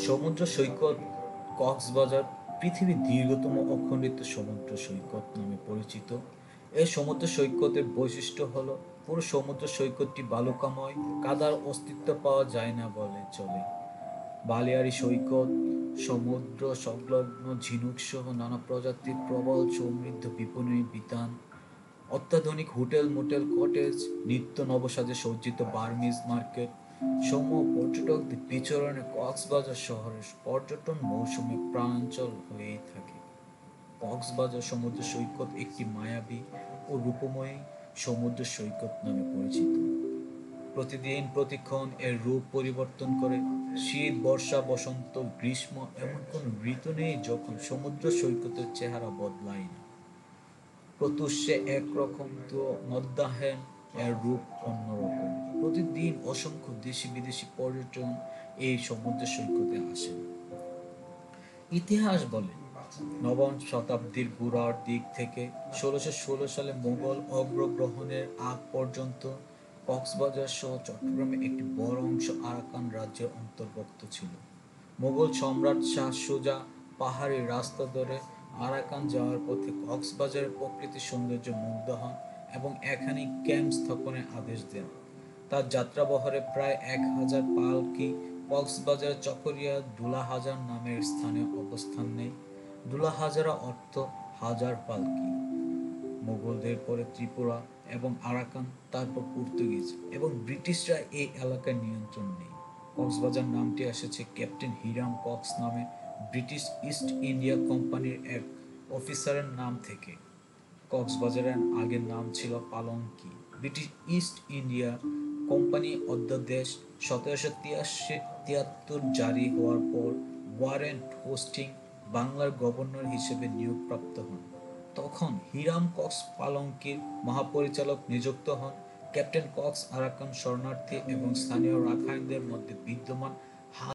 সমুদ্র সৈকত কক্সবাজার পৃথিবীর দীর্ঘতম অখণ্ডিত সমুদ্র সৈকত নামে পরিচিত। এই সমুদ্র সৈকতের বৈশিষ্ট্য হল পুরো সমুদ্র সৈকতটি বালুকাময়, কাদার অস্তিত্ব পাওয়া যায় না বলে চলে। বালিয়াড়ি সৈকত, সমুদ্র সংলগ্ন ঝিনুক সহ নানা প্রজাতির প্রবল সমৃদ্ধ বিপণী বিতান, অত্যাধুনিক হোটেল মোটেল কটেজ, নিত্য নবসাজে সজ্জিত বার্মিজ মার্কেট, সমূহ পর্যটকদের বিচরণে কক্সবাজার শহরের পর্যটন মৌসুমে প্রাণাঞ্চল হয়েই থাকে। কক্সবাজার সমুদ্র সৈকত একটি মায়াবী ও রূপময়ী সমুদ্র সৈকত নামে পরিচিত। প্রতিদিন প্রতিক্ষণ এর রূপ পরিবর্তন করে। শীত, বর্ষা, বসন্ত, গ্রীষ্ম এমন কোন ঋতু নেই যখন সমুদ্র সৈকতের চেহারা বদলায় না। প্রত্যুষে একরকম তো মধ্যাহ্নে এর রূপ অন্যরকম। প্রতিদিন অসংখ্য দেশি বিদেশি পর্যটন এই সমুদ্র সৈকতে আসেন। ইতিহাস বলে নবম শতাব্দীর গোড়ার দিক থেকে ১৬১৬ সালে মুঘল অগ্রগ্রহণের আগ পর্যন্ত কক্সবাজার সহ চট্টগ্রামের একটি বড় অংশ আরাকান রাজ্যের অন্তর্ভুক্ত ছিল। মুঘল সম্রাট শাহ সুজা পাহাড়ি রাস্তা ধরে আরাকান যাওয়ার পথে কক্সবাজারের প্রকৃতির সৌন্দর্য মুগ্ধ হন এবং এখানেই ক্যাম্প স্থাপনের আদেশ দেন। তার যাত্রাবহরে প্রায় ১,০০০ পালকি কক্সবাজার চকরিয়া দুলাহাজার নামের স্থানে অবস্থান নেয়। দুলাহাজারা অর্থ হাজার পালকি। মুঘলদের পরে ত্রিপুরা এবং আরাকান, তারপর পর্তুগিজ এবং ব্রিটিশরা এই এলাকার নিয়ন্ত্রণ নেয়। কক্সবাজার নামটি এসেছে ক্যাপ্টেন হিরাম কক্স নামে ব্রিটিশ ইস্ট ইন্ডিয়া কোম্পানির এক অফিসারের নাম থেকে। কক্সবাজারের আগের নাম ছিল পালঙ্কি। ব্রিটিশ ইস্ট ইন্ডিয়া কোম্পানি অধ্যাদেশ ১৭৭৩ জারি হওয়ার পর ওয়ারেন হোস্টিং বাংলার গভর্নর হিসেবে নিয়োগপ্রাপ্ত হন। তখন হিরাম কক্স পালঙ্কির মহাপরিচালক নিযুক্ত হন। ক্যাপ্টেন কক্স আরাকান শরণার্থী এবং স্থানীয় রাখাইনদের মধ্যে বিদ্যমান